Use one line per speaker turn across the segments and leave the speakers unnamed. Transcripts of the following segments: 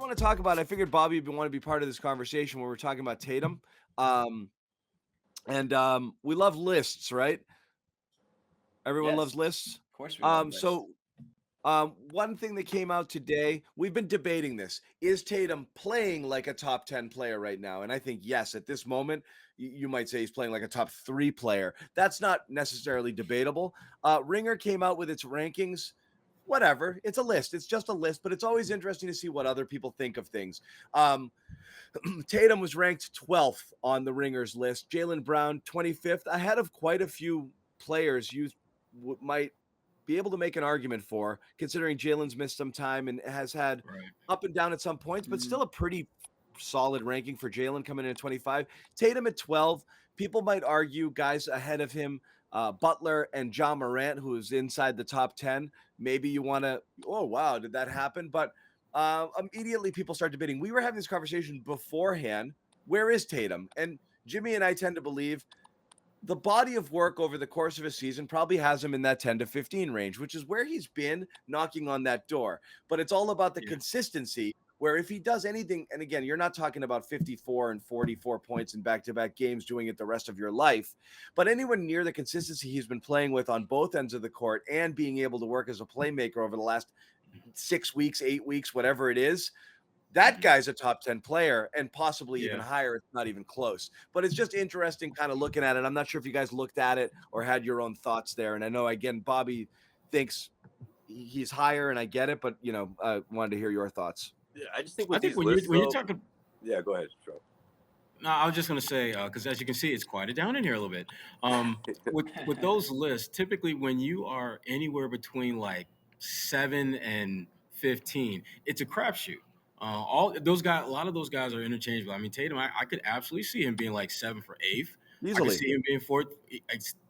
want to talk about. I figured Bobby would want to be part of this conversation where we're talking about Tatum, and we love lists, right? Everyone
Yes,
loves lists.
of course we love lists.
So one thing that came out today, we've been debating this. Is Tatum playing like a top 10 player right now? And I think, yes, at this moment, you might say he's playing like a top 3 player. That's not necessarily debatable. Ringer came out with its rankings. Whatever. It's a list. It's just a list, but it's always interesting to see what other people think of things. Tatum was ranked 12th on the Ringers list. Jaylen Brown, 25th, ahead of quite a few players you might be able to make an argument for, considering Jalen's missed some time and has had up and down at some points, but still a pretty solid ranking for Jaylen coming in at 25. Tatum at 12. People might argue guys ahead of him, Butler and Ja Morant, who is inside the top 10. Maybe you want to, oh, wow, did that happen? But immediately people start debating. We were having this conversation beforehand. Where is Tatum? And Jimmy and I tend to believe the body of work over the course of a season probably has him in that 10 to 15 range, which is where he's been knocking on that door. But it's all about the consistency, where if he does anything, and again, you're not talking about 54 and 44 points in back-to-back games doing it the rest of your life, but anyone near the consistency he's been playing with on both ends of the court and being able to work as a playmaker over the last 6 weeks, 8 weeks, whatever it is, that guy's a top 10 player and possibly even higher. It's not even close, but it's just interesting kind of looking at it. I'm not sure if you guys looked at it or had your own thoughts there. And I know, again, Bobby thinks he's higher, and I get it, but, I wanted to hear your thoughts.
Yeah, I just think when
you're talking.
Yeah, go ahead, Joe.
No, I was just going to say, because as you can see, it's quieted down in here a little bit. With those lists, typically when you are anywhere between like 7 and 15, it's a crapshoot. All those guys, a lot of those guys are interchangeable. I mean, Tatum, I could absolutely see him being like 7th or 8th.
Easily.
I could see him being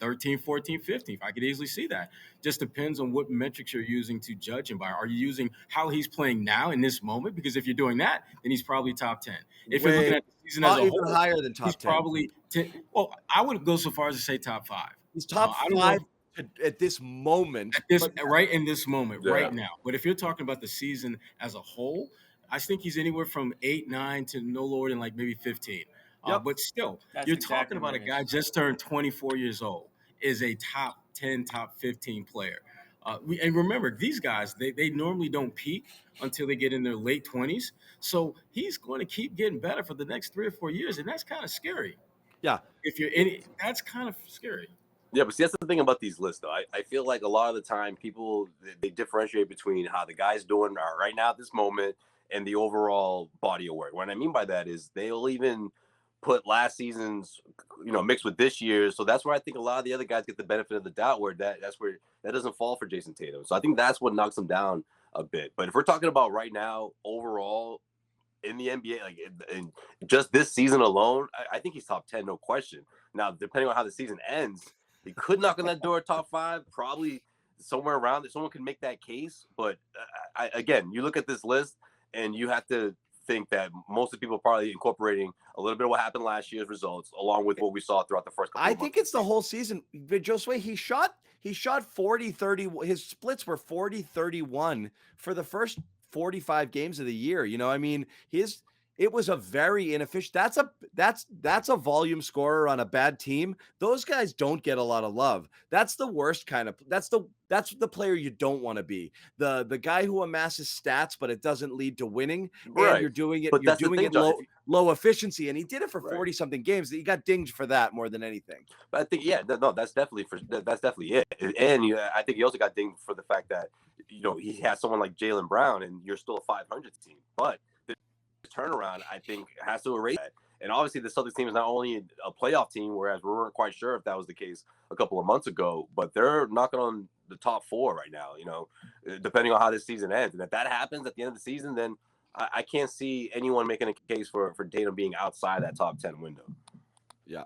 13, 14, 15th. I could easily see that. Just depends on what metrics you're using to judge him by. Are you using how he's playing now in this moment? Because if you're doing that, then he's probably top 10. If you're looking at the season as a whole,
higher than top 10.
He's probably 10. Well, I would go so far as to say top 5.
He's top 5 at this moment.
Right in this moment, right now. But if you're talking about the season as a whole, I think he's anywhere from 8, 9 to no lower than like maybe 15. But still, you're talking about a guy just turned 24 years old, is a top 10, top 15 player. And remember, these guys, they normally don't peak until they get in their late 20s. So he's going to keep getting better for the next 3 or 4 years, and that's kind of scary.
Yeah.
If you're in it, that's kind of scary.
Yeah, but see, that's the thing about these lists, though. I feel like a lot of the time people, they differentiate between how the guy's doing right now at this moment and the overall body of work. What I mean by that is they'll even put last season's, mixed with this year's. So that's where I think a lot of the other guys get the benefit of the doubt, where that's where that doesn't fall for Jayson Tatum. So I think that's what knocks him down a bit. But if we're talking about right now, overall in the NBA, like in just this season alone, I think he's top 10, no question. Now, depending on how the season ends, he could knock on that door top 5, probably somewhere around it. Someone can make that case. But again, you look at this list, and you have to think that most of the people are probably incorporating a little bit of what happened last year's results, along with what we saw throughout the first couple of months.
I think it's the whole season. But Josue, he shot 40-30. His splits were 40-31 for the first 45 games of the year. It was a very inefficient. That's a volume scorer on a bad team. Those guys don't get a lot of love. That's the worst kind of. That's the player you don't want to be. The guy who amasses stats, but it doesn't lead to winning.
Right.
And you're doing it.
But
you're doing it low efficiency, and he did it for 40 something games. He got dinged for that more than anything.
But I think that's definitely it. And I think he also got dinged for the fact that he has someone like Jaylen Brown, and you're still a 500 team, but turnaround, I think, has to erase that. And obviously the Celtics team is not only a playoff team, whereas we weren't quite sure if that was the case a couple of months ago, but they're knocking on the top 4 right now, depending on how this season ends. And if that happens at the end of the season, then I can't see anyone making a case for Tatum being outside that top 10 window.
Yeah.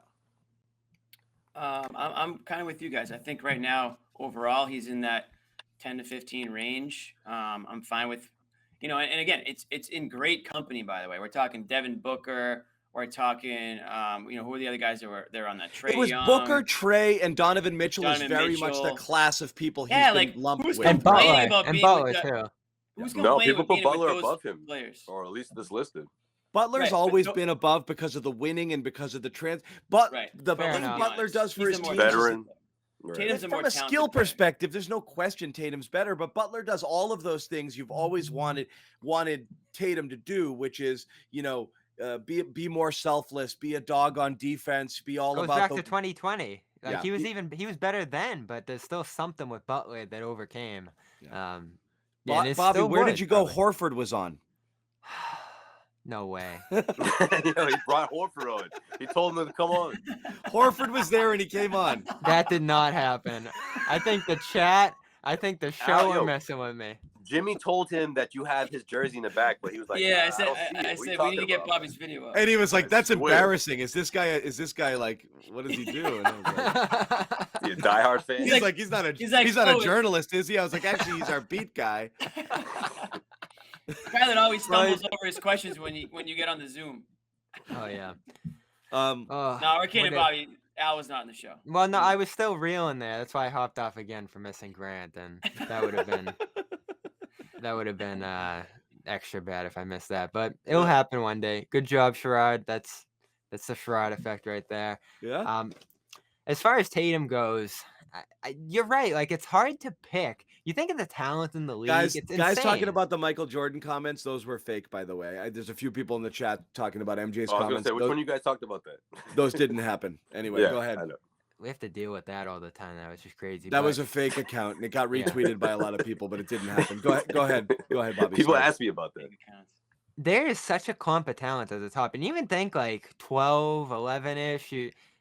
I'm kind of with you guys. I think right now, overall, he's in that 10 to 15 range. I'm fine with, and again, it's in great company, by the way. We're talking Devin Booker. We're talking, who are the other guys that were there on that? Trae
It was
Young.
Booker, Trae, and Donovan Mitchell is very much the class of people he's been lumped with.
And Butler too.
Who's complaining
people
with
put
being with
Butler
those
above him,
players?
or at least this listed.
Butler's
Right, but
always been above because of the winning and because of the But
Right.
the
But
thing
let's be
Butler
honest,
does for
he's
his
a more
team is
Veteran.
Tatum's a more
from a
talented
skill
player.
perspective, there's no question Tatum's better, but Butler does all of those things you've always wanted Tatum to do, which is, be more selfless, be a dog on defense, be all
Goes
about
back to 2020. Like he was better then, but there's still something with Butler that overcame.
Yeah.
And it's
Bobby,
still
where did
would,
you go?
probably.
Horford was on.
No way.
He brought Horford on. He told him to come on.
Horford was there and he came on.
That did not happen. I think the show are messing with me.
Jimmy told him that you have his jersey in the back, but he was like,
"Yeah,
nah,
I said we need to get Bobby's video up."
And he was like, "That's embarrassing. Is this guy like, what does he do?" And I was like,
"You a diehard fan?"
He's like, he's not a journalist, is he? I was like, actually, he's our beat guy.
Guy that always stumbles over his questions when you get on the Zoom.
Oh yeah.
No, we're kidding, Bobby. Al was not in the show.
Well, no, I was still reeling there. That's why I hopped off again for missing Grant, and that would have been extra bad if I missed that. But it'll happen one day. Good job, Sherrod. That's the Sherrod effect right there.
Yeah.
As far as Tatum goes, you're right. Like, it's hard to pick. You think of the talent in the league.
Guys
insane.
talking about the Michael Jordan comments, those were fake, by the way. There's a few people in the chat talking about MJ's comments.
I was going to say, which one you guys talked about that?
Those didn't happen. Anyway, go ahead.
I know.
We have to deal with that all the time. That was just crazy.
That was a fake account, and it got retweeted by a lot of people, but it didn't happen. Go ahead, Bobby.
People ask me about that.
There is such a clump of talent at the top, and you even think like 12, 11-ish,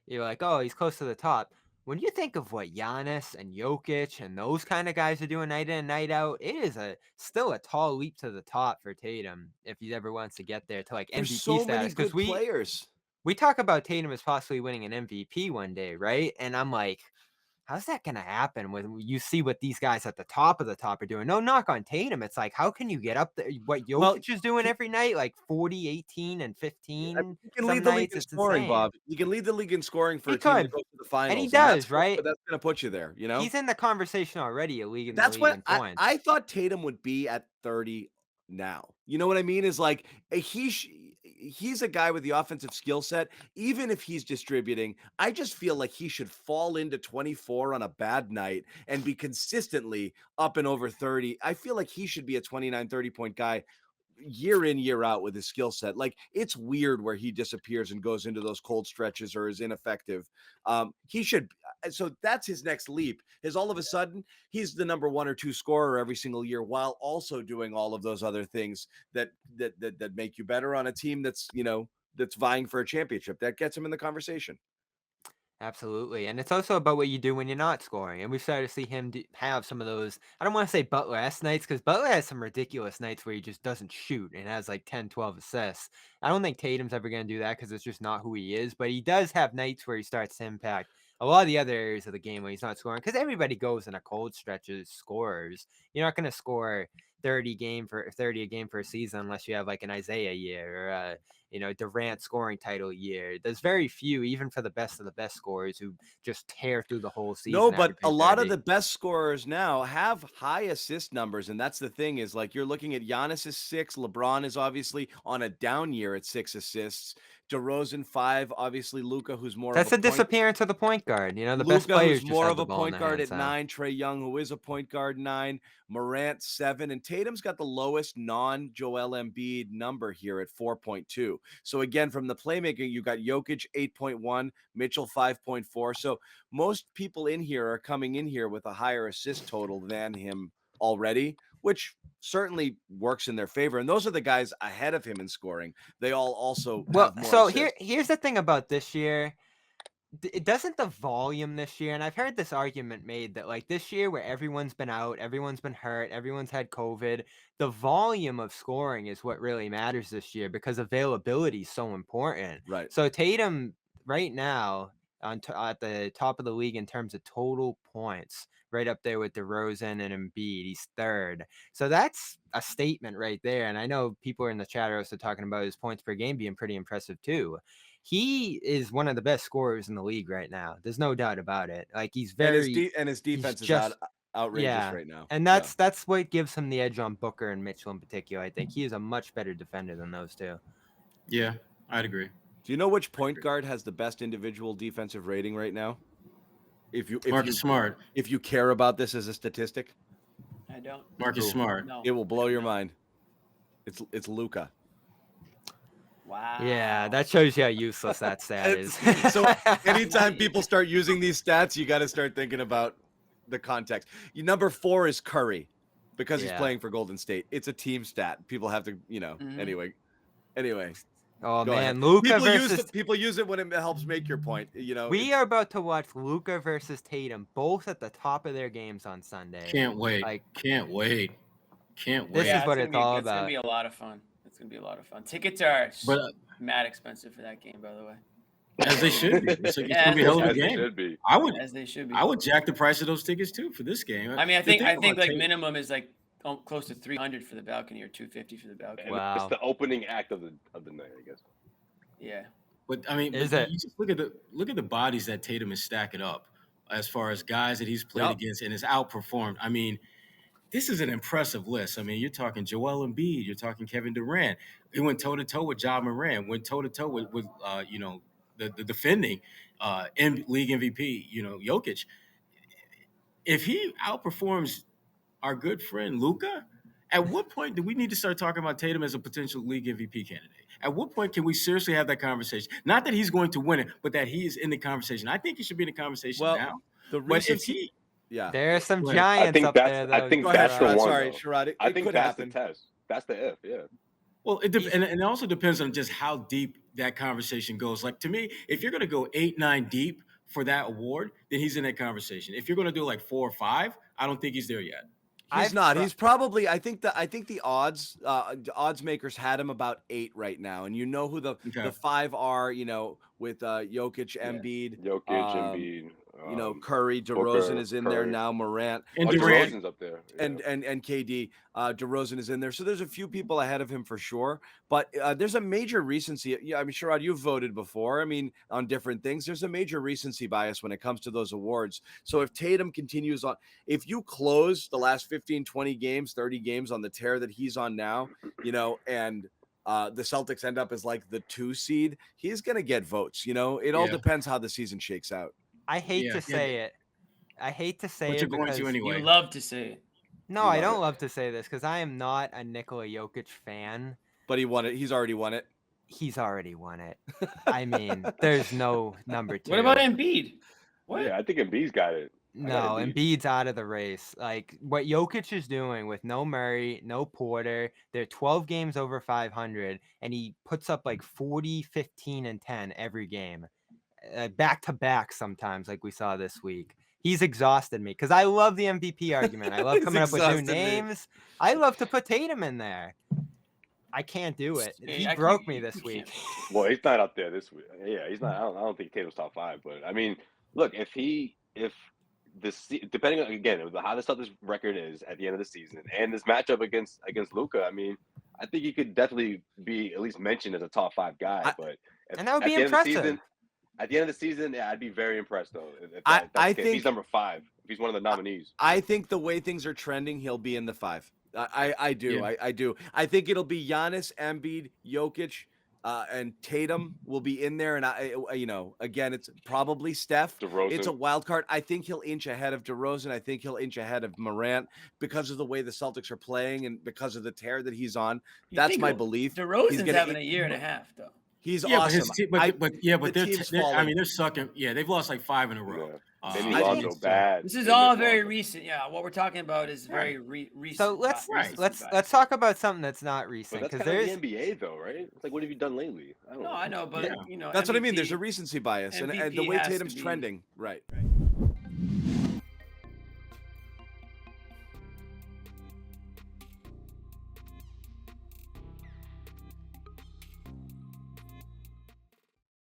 you're like, oh, he's close to the top. When you think of what Giannis and Jokic and those kind of guys are doing night in and night out, it is still a tall leap to the top for Tatum if he ever wants to get there to like
There's
MVP
so
status.
many good players.
We talk about Tatum as possibly winning an MVP one day, right? And I'm like, how's that going to happen when you see what these guys at the top of the top are doing? No knock on Tatum. It's like, how can you get up there? What Jokic is doing every night, like 40, 18, and 15.
You can lead the league in scoring, Bob. You can lead the league in scoring for a team to go to the finals.
And he does, right?
But that's going to put you there,
He's in the conversation already, a league in
that's
the league
what
in points.
I thought Tatum would be at 30 now. You know what I mean? Is like he's a guy with the offensive skill set. Even if he's distributing, I just feel like he should fall into 24 on a bad night and be consistently up and over 30. I feel like he should be a 29, 30-point guy year in, year out with his skill set. Like, it's weird where he disappears and goes into those cold stretches or is ineffective. He should. So that's his next leap, is all of a sudden he's the number 1 or 2 scorer every single year while also doing all of those other things that make you better on a team that's vying for a championship. That gets him in the conversation.
Absolutely. And it's also about what you do when you're not scoring. And we've started to see him have some of those, I don't want to say Butler-esque nights, because Butler has some ridiculous nights where he just doesn't shoot and has like 10, 12 assists. I don't think Tatum's ever going to do that because it's just not who he is. But he does have nights where he starts to impact a lot of the other areas of the game when he's not scoring, because everybody goes in a cold stretch as scorers. You're not going to score 30 a game for a season unless you have like an Isaiah year or Durant scoring title year. There's very few, even for the best of the best scorers, who just tear through the whole season.
No, but a lot of the best scorers now have high assist numbers, and that's the thing, is like you're looking at Giannis is 6, LeBron is obviously on a down year at 6 assists, DeRozan 5, obviously Luka, who's more
that's
of a
disappearance of the point guard. The
Luka,
best players
who's more
just
of a point guard at 9, Trae Young, who is a point guard, 9, Morant 7, and Tatum's got the lowest non-Joel Embiid number here at 4.2. So again, from the playmaking, you got Jokic 8.1, Mitchell 5.4. So most people in here are coming in here with a higher assist total than him already, which certainly works in their favor. And those are the guys ahead of him in scoring. They all also have more
so
assists.
Here's the thing about this year. It doesn't the volume this year, and I've heard this argument made that like this year where everyone's been out, everyone's been hurt, everyone's had COVID, the volume of scoring is what really matters this year because availability is so important.
Right.
So Tatum right now at the top of the league in terms of total points, right up there with DeRozan and Embiid. He's 3rd. So that's a statement right there. And I know people in the chat are also talking about his points per game being pretty impressive too. He is one of the best scorers in the league right now. There's no doubt about it. Like, he's very
and his defense is outrageous right now.
And that's what gives him the edge on Booker and Mitchell in particular. I think he is a much better defender than those two.
Yeah, I'd agree.
Do you know which point guard has the best individual defensive rating right now?
Marcus Smart.
If you care about this as a statistic,
I don't.
Marcus Smart.
No.
It will blow your mind. It's Luka.
Wow.
Yeah, that shows you how useless that stat is.
So anytime people start using these stats, you got to start thinking about the context. Number 4 is Curry because he's playing for Golden State. It's a team stat. People have to, anyway.
Oh
Go
man,
ahead.
Luka versus
people use it when it helps make your point.
we are about to watch Luka versus Tatum, both at the top of their games on Sunday.
Can't wait. Can't wait.
This is what it's all about.
It's gonna be a lot of fun. It's gonna be a lot of fun. Tickets are mad expensive for that game, by the way.
As they should be. It's gonna be a hell of a game.
As they should be.
I would jack the price of those tickets too for this game.
I mean, I think like minimum is like close to 300 for the balcony or 250 for the balcony.
Wow. It's the opening act of the night, I guess.
Yeah.
But I mean, you just look at the bodies that Tatum is stacking up as far as guys that he's played against and has outperformed. I mean, this is an impressive list. I mean, you're talking Joel Embiid, you're talking Kevin Durant. He went toe to toe with Ja Morant, went toe to toe with the defending league MVP, Jokic. If he outperforms our good friend Luka, at what point do we need to start talking about Tatum as a potential league MVP candidate? At what point can we seriously have that conversation? Not that he's going to win it, but that he is in the conversation. I think he should be in the conversation now.
But if he,
there are some giants up there. Though.
I think that's the one.
Sorry, Sherrod.
I think that's the test. That's the if. Yeah.
Well, and it also depends on just how deep that conversation goes. Like to me, if you're going to go 8-9 deep for that award, then he's in that conversation. If you're going to do like 4 or 5, I don't think he's there yet.
He's not. He's probably. I think the odds makers had him about 8 right now, and who the 5 are. With Jokic, Embiid,
Embiid.
Curry, DeRozan is in there now. Morant
and
DeRozan's up there,
and KD. DeRozan is in there, so there's a few people ahead of him for sure. But there's a major recency. Yeah, I mean, Sherrod, you've voted before. I mean, on different things. There's a major recency bias when it comes to those awards. So if Tatum continues on, if you close the last 15, 20 games, 30 games on the tear that he's on now, and the Celtics end up as like the 2 seed, he's gonna get votes. It all depends how the season shakes out.
I hate to say it. I hate to say
but
it
you're going
because
to anyway.
You love to say it.
No, I don't love to say this because I am not a Nikola Jokic fan.
But he won it. He's already won it.
He's already won it. I mean, there's no number 2.
What about Embiid? What?
Yeah, I think Embiid's got it.
No, Embiid's out of the race. Like what Jokic is doing with no Murray, no Porter, they're 12 games over 500, and he puts up like 40, 15, and 10 every game. Back to back sometimes, like we saw this week. He's exhausted me because I love the MVP argument. I love coming up with new names. I love to put Tatum in there. I can't do it. He broke me this week.
Well, he's not up there this week. Yeah, he's not. I don't think Tatum's top 5. But I mean, look, depending on again how the Celtics record is at the end of the season and this matchup against Luka, I mean, I think he could definitely be at least mentioned as a top 5 guy.
And that would be impressive.
At the end of the season, yeah, I'd be very impressed though.
I think
if he's number 5, if he's one of the nominees.
I think the way things are trending, he'll be in the 5. I do.
Yeah.
I do. I think it'll be Giannis, Embiid, Jokic, and Tatum will be in there. And again, it's probably Steph.
DeRozan.
It's a wild card. I think he'll inch ahead of DeRozan. I think he'll inch ahead of Morant because of the way the Celtics are playing and because of the tear that he's on. That's my belief.
DeRozan's having a year and a half though.
He's awesome.
But they're sucking. Yeah, they've lost like 5 in a row.
Then he lost so bad.
This is all very recent. Yeah, what we're talking about is very recent.
So let's talk about something that's not recent
because there's the NBA though, right? It's like, what have you done lately? I don't know.
I know, but
that's what I mean. There's a recency bias, and the way Tatum's trending, right?